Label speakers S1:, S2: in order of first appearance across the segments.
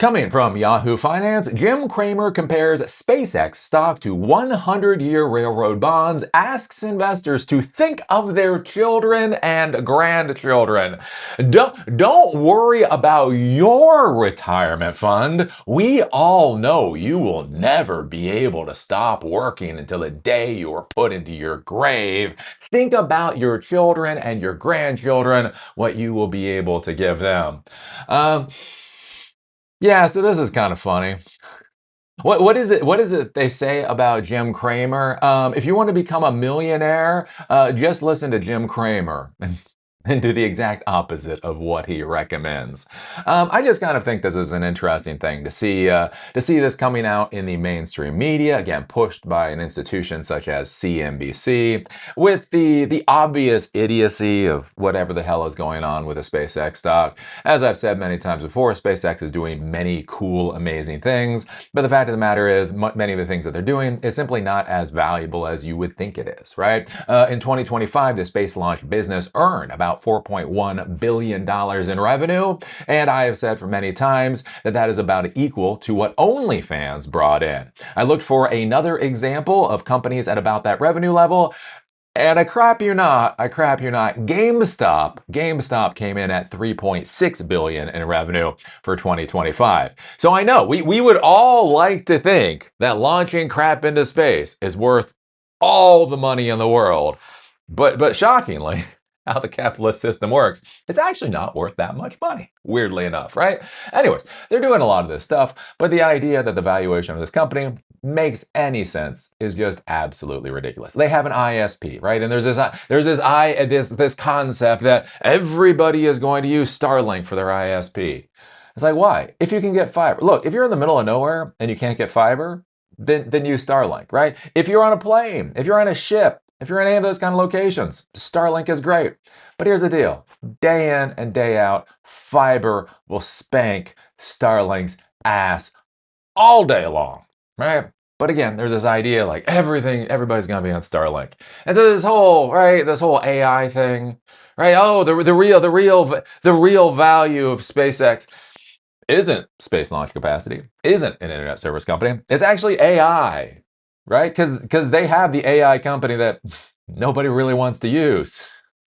S1: Coming from Yahoo Finance, Jim Cramer compares SpaceX stock to 100-year railroad bonds, asks investors to think of their children and grandchildren. Don't worry about your retirement fund. We all know you will never be able to stop working until the day you are put into your grave. Think about your children and your grandchildren, what you will be able to give them. Yeah, so this is kind of funny. What is it they say about Jim Cramer? If you want to become a millionaire, just listen to Jim Cramer and do the exact opposite of what he recommends. I just kind of think this is an interesting thing to see this coming out in the mainstream media, again pushed by an institution such as CNBC, with the obvious idiocy of whatever the hell is going on with the SpaceX stock. As I've said many times before, SpaceX is doing many cool, amazing things, but the fact of the matter is many of the things that they're doing is simply not as valuable as you would think it is, right? In 2025, the space launch business earned about $4.1 billion in revenue. And I have said for many times that that is about equal to what OnlyFans brought in. I looked for another example of companies at about that revenue level. And I crap you not, GameStop came in at $3.6 billion in revenue for 2025. So I know we would all like to think that launching crap into space is worth all the money in the world. But shockingly, how the capitalist system works, it's actually not worth that much money, weirdly enough, right? Anyways, they're doing a lot of this stuff, but the idea that the valuation of this company makes any sense is just absolutely ridiculous. They have an ISP, right? And there's this concept that everybody is going to use Starlink for their ISP. It's like, why? If you can get fiber. Look, if you're in the middle of nowhere and you can't get fiber, then use Starlink, right? If you're on a plane, if you're on a ship, if you're in any of those kind of locations, Starlink is great. But here's the deal. Day in and day out, fiber will spank Starlink's ass all day long, right? But again, there's this idea like everybody's gonna be on Starlink. And so this whole AI thing, right? Oh, the real value of SpaceX isn't space launch capacity, isn't an internet service company. It's actually AI, right? Because they have the AI company that nobody really wants to use.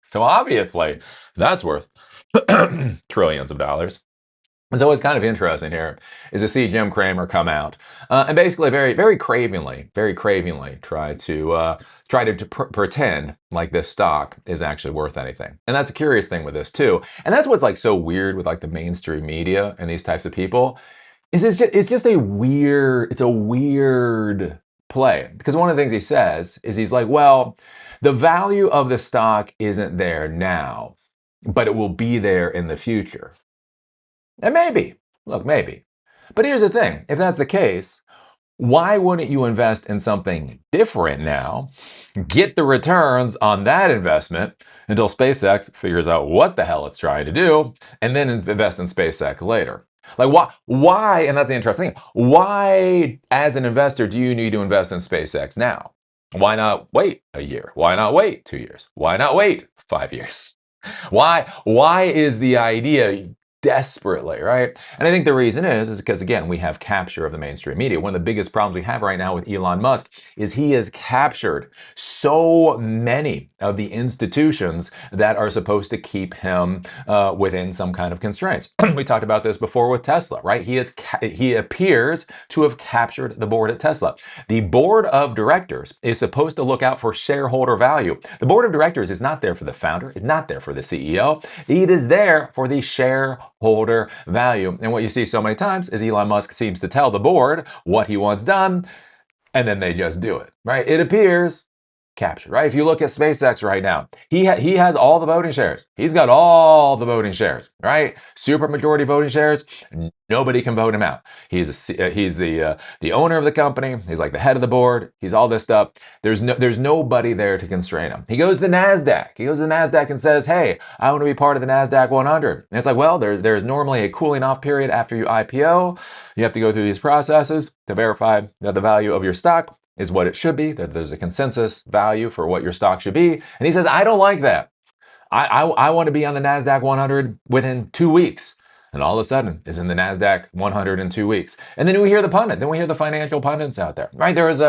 S1: So obviously, that's worth trillions of dollars. And so what's kind of interesting here is to see Jim Cramer come out and basically very cravingly try to pretend like this stock is actually worth anything. And that's a curious thing with this too. And that's what's like so weird with like the mainstream media and these types of people is it's just a weird play. Because one of the things he says is he's like, well, the value of the stock isn't there now, but it will be there in the future. And maybe. But here's the thing. If that's the case, why wouldn't you invest in something different now, get the returns on that investment until SpaceX figures out what the hell it's trying to do, and then invest in SpaceX later? Like why, and that's the interesting thing, why as an investor do you need to invest in SpaceX now? Why not wait a year? Why not wait 2 years? Why not wait 5 years? Why is the idea desperately, right? And I think the reason is because, again, we have capture of the mainstream media. One of the biggest problems we have right now with Elon Musk is he has captured so many of the institutions that are supposed to keep him within some kind of constraints. We talked about this before with Tesla, right? He appears to have captured the board at Tesla. The board of directors is supposed to look out for shareholder value. The board of directors is not there for the founder, it's not there for the CEO. It is there for the shareholder value. And what you see so many times is Elon Musk seems to tell the board what he wants done, and then they just do it, right? It appears captured, right? If you look at SpaceX right now, he has all the voting shares. He's got all the voting shares, right? Super majority voting shares. Nobody can vote him out. He's the owner of the company. He's like the head of the board. He's all this stuff. There's nobody there to constrain him. He goes to NASDAQ. He goes to NASDAQ and says, "Hey, I want to be part of the NASDAQ 100." And it's like, well, there's normally a cooling off period after you IPO. You have to go through these processes to verify that the value of your stock is what it should be, that there's a consensus value for what your stock should be. And he says, I don't like that. I want to be on the NASDAQ 100 within 2 weeks. And all of a sudden is in the NASDAQ 100 in 2 weeks. And then we hear the financial pundits out there, right? There was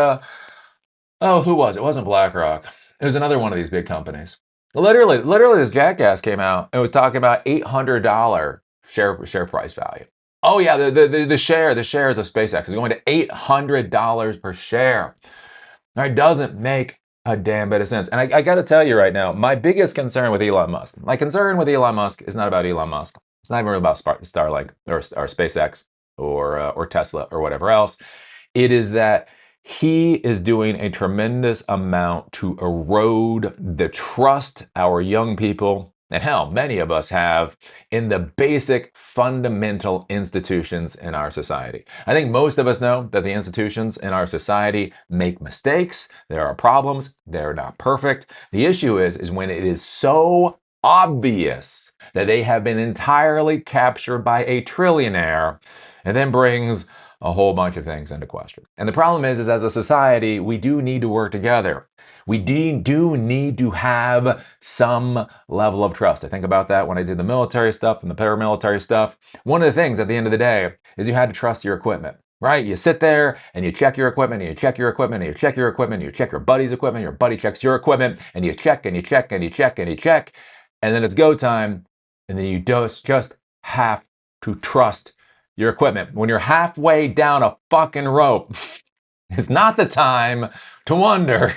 S1: who was it? It wasn't BlackRock. It was another one of these big companies. Literally, this jackass came out and was talking about $800 share price value. Oh yeah, the shares of SpaceX is going to $800 per share. Now, it doesn't make a damn bit of sense. And I got to tell you right now, my biggest concern with Elon Musk, is not about Elon Musk. It's not even about Starlink or SpaceX or Tesla or whatever else. It is that he is doing a tremendous amount to erode the trust our young people, and hell, many of us have, in the basic fundamental institutions in our society. I think most of us know that the institutions in our society make mistakes. There are problems. They're not perfect. The issue is when it is so obvious that they have been entirely captured by a trillionaire, and then brings a whole bunch of things into question. And the problem is as a society, we do need to work together. We do need to have some level of trust. I think about that when I did the military stuff and the paramilitary stuff. One of the things at the end of the day is you had to trust your equipment, right? You sit there and you check your equipment and you check your equipment and you check your equipment and you check your buddy's equipment, your buddy checks your equipment, and you check and you check and you check and you check, and then it's go time, and then you just have to trust your equipment. When you're halfway down a fucking rope, it's not the time to wonder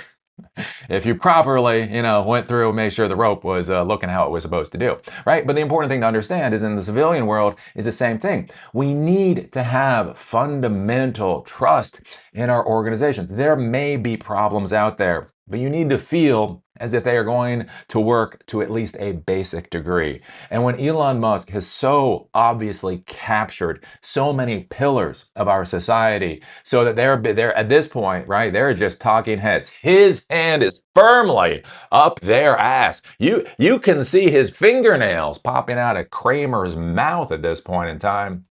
S1: if you properly, went through and made sure the rope was looking how it was supposed to do, right? But the important thing to understand is in the civilian world is the same thing. We need to have fundamental trust in our organizations. There may be problems out there, but you need to feel as if they are going to work to at least a basic degree. And when Elon Musk has so obviously captured so many pillars of our society, so that they're at this point, right? They're just talking heads. His hand is firmly up their ass. You can see his fingernails popping out of Cramer's mouth at this point in time.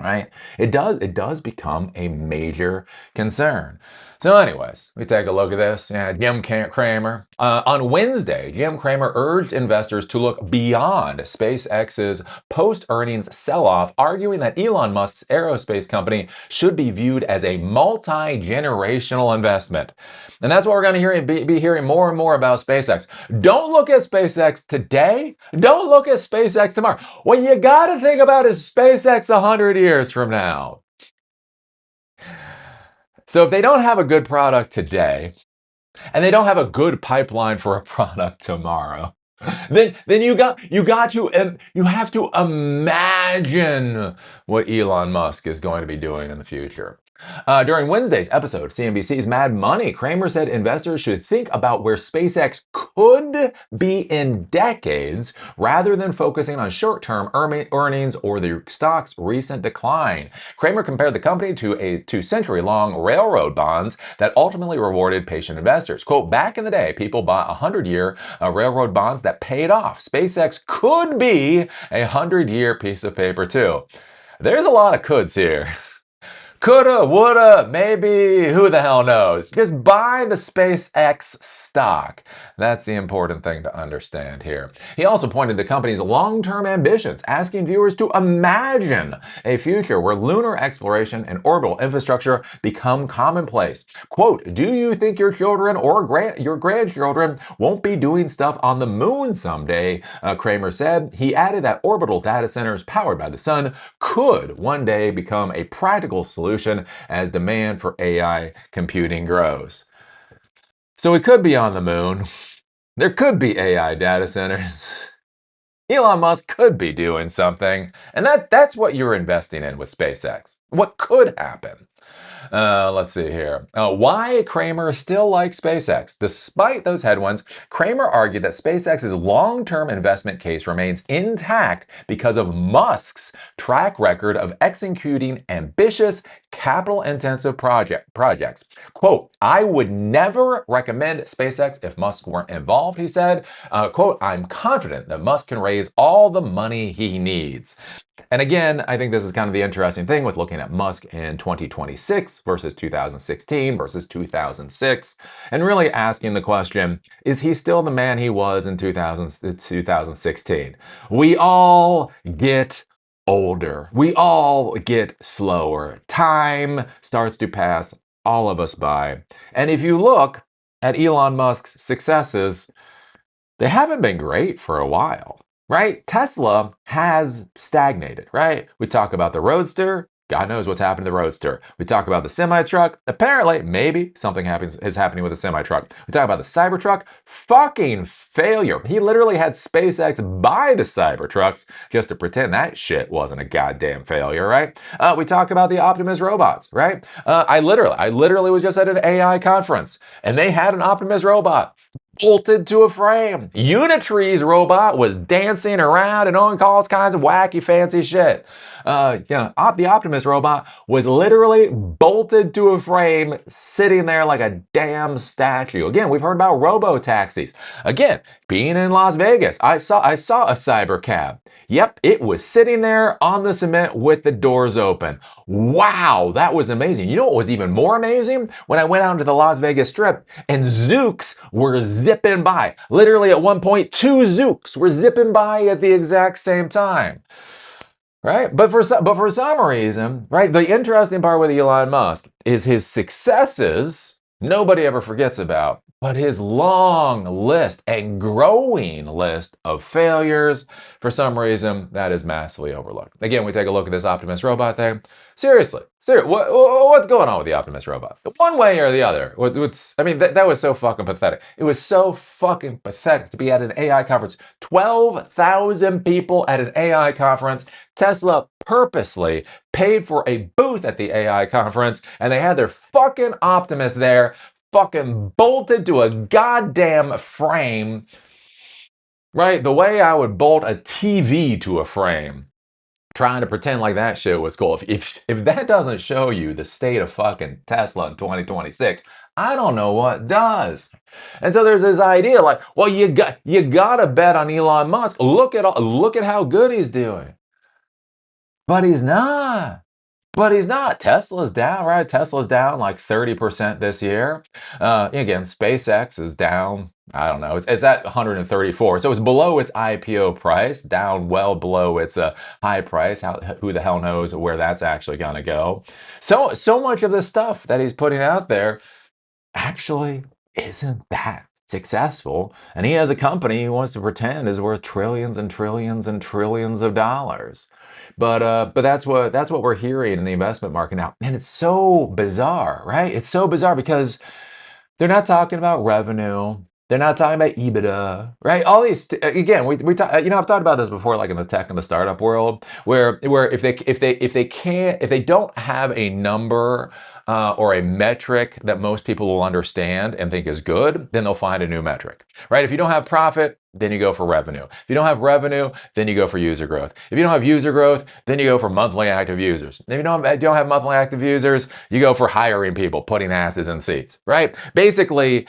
S1: Right? It does become a major concern. So anyways, we take a look at this. Jim Cramer. On Wednesday, Jim Cramer urged investors to look beyond SpaceX's post-earnings sell-off, arguing that Elon Musk's aerospace company should be viewed as a multi-generational investment. And that's what we're going to be hearing more and more about SpaceX. Don't look at SpaceX today. Don't look at SpaceX tomorrow. What you got to think about is SpaceX 100 years from now. So if they don't have a good product today, and they don't have a good pipeline for a product tomorrow, then you have to imagine what Elon Musk is going to be doing in the future. During Wednesday's episode of CNBC's Mad Money, Cramer said investors should think about where SpaceX could be in decades rather than focusing on short-term earnings or the stock's recent decline. Cramer compared the company to century-long railroad bonds that ultimately rewarded patient investors. Quote, back in the day, people bought 100-year railroad bonds that paid off. SpaceX could be a 100-year piece of paper too. There's a lot of coulds here. Coulda, woulda, maybe, who the hell knows? Just buy the SpaceX stock. That's the important thing to understand here. He also pointed to the company's long-term ambitions, asking viewers to imagine a future where lunar exploration and orbital infrastructure become commonplace. Quote, do you think your children or your grandchildren won't be doing stuff on the moon someday? Cramer said. He added that orbital data centers powered by the sun could one day become a practical solution as demand for AI computing grows. So we could be on the moon. There could be AI data centers. Elon Musk could be doing something. And that's what you're investing in with SpaceX. What could happen? Let's see here. Why Cramer still likes SpaceX. Despite those headwinds, Cramer argued that SpaceX's long-term investment case remains intact because of Musk's track record of executing ambitious, capital-intensive projects. Quote, I would never recommend SpaceX if Musk weren't involved, he said. Quote, I'm confident that Musk can raise all the money he needs. And again, I think this is kind of the interesting thing with looking at Musk in 2026 versus 2016 versus 2006, and really asking the question, is he still the man he was in 2016? We all get older. We all get slower. Time starts to pass all of us by. And if you look at Elon Musk's successes, they haven't been great for a while, right? Tesla has stagnated, right? We talk about the Roadster. God knows what's happened to the Roadster. We talk about the semi-truck. Apparently, maybe something is happening with the semi-truck. We talk about the Cybertruck. Fucking failure. He literally had SpaceX buy the Cybertrucks just to pretend that shit wasn't a goddamn failure, right? We talk about the Optimus robots, right? I literally was just at an AI conference, and they had an Optimus robot bolted to a frame. Unitree's robot was dancing around and doing all kinds of wacky, fancy shit. The Optimus robot was literally bolted to a frame, sitting there like a damn statue. Again, we've heard about robo taxis. Again, being in Las Vegas, I saw a cyber cab. Yep, it was sitting there on the cement with the doors open. Wow, that was amazing. You know what was even more amazing? When I went out to the Las Vegas Strip and Zooks were zipping by. Literally at one point, two Zooks were zipping by at the exact same time. Right? But for some reason, right, the interesting part with Elon Musk is his successes nobody ever forgets about, but his long list and growing list of failures, for some reason, that is massively overlooked. Again, we take a look at this Optimus robot thing. Seriously, what's going on with the Optimus robot? One way or the other. That was so fucking pathetic. It was so fucking pathetic to be at an AI conference. 12,000 people at an AI conference. Tesla purposely paid for a booth at the AI conference, and they had their fucking Optimus there, fucking bolted to a goddamn frame, right? The way I would bolt a TV to a frame, trying to pretend like that shit was cool. If that doesn't show you the state of fucking Tesla in 2026, I don't know what does. And so there's this idea like, well, you gotta bet on Elon Musk. Look at how good he's doing. But he's not. But he's not. Tesla's down, right? Tesla's down like 30% this year. Again, SpaceX is down. I don't know. It's at 134. So it's below its IPO price, down well below its high price. Who the hell knows where that's actually going to go? So much of the stuff that he's putting out there actually isn't that successful. And he has a company he wants to pretend is worth trillions and trillions and trillions of dollars. But that's what we're hearing in the investment market now. And it's so bizarre, right? It's so bizarre because they're not talking about revenue. They're not talking about EBITDA, right? All these again, we talk, I've talked about this before, like in the tech and the startup world, where if they don't have a number or a metric that most people will understand and think is good, then they'll find a new metric, right? If you don't have profit, then you go for revenue. If you don't have revenue, then you go for user growth. If you don't have user growth, then you go for monthly active users. If you don't have monthly active users, you go for hiring people, putting asses in seats, right? Basically,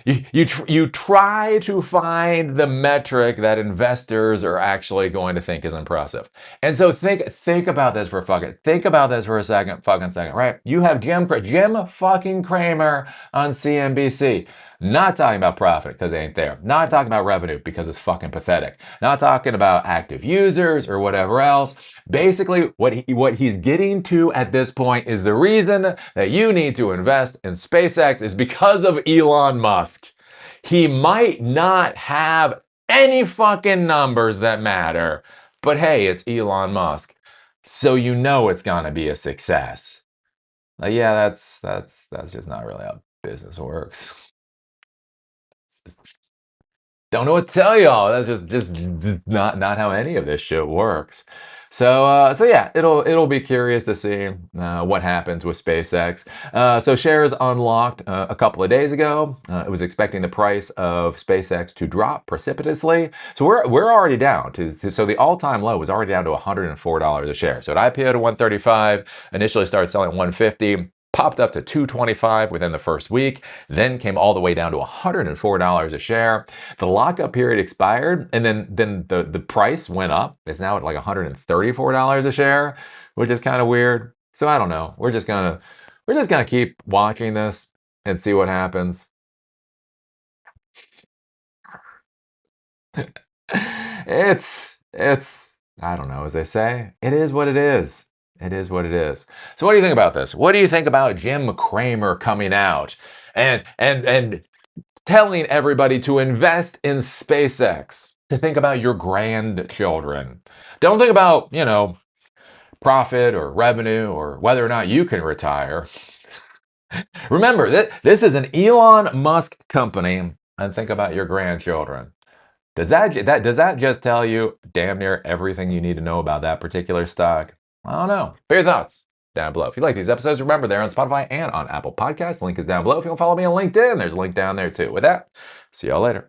S1: you try to find the metric that investors are actually going to think is impressive. And so think about this for a second, right? You have Jim fucking Cramer on CNBC. Not talking about profit because they ain't there. Not talking about revenue because it's fucking pathetic. Not talking about active users or whatever else. Basically, what he's getting to at this point is the reason that you need to invest in SpaceX is because of Elon Musk. He might not have any fucking numbers that matter, but hey, it's Elon Musk. So you know it's gonna be a success. Yeah, that's just not really how business works. Just don't know what to tell y'all. That's just not how any of this shit works. So yeah, it'll be curious to see what happens with SpaceX. So shares unlocked a couple of days ago. It was expecting the price of SpaceX to drop precipitously. So we're already down so the all-time low was already down to $104 a share. So it IPO'd at 135, initially started selling at 150. Popped up to $225 within the first week, then came all the way down to $104 a share. The lockup period expired, and then the price went up. It's now at like $134 a share, which is kind of weird. So I don't know. We're just gonna keep watching this and see what happens. It's I don't know, as they say, it is what it is. It is what it is. So what do you think about this? What do you think about Jim Cramer coming out and telling everybody to invest in SpaceX, to think about your grandchildren? Don't think about, profit or revenue or whether or not you can retire. Remember that this is an Elon Musk company, and think about your grandchildren. Does that just tell you damn near everything you need to know about that particular stock? I don't know. Put your thoughts down below. If you like these episodes, remember they're on Spotify and on Apple Podcasts. The link is down below. If you want to follow me on LinkedIn, there's a link down there too. With that, see y'all later.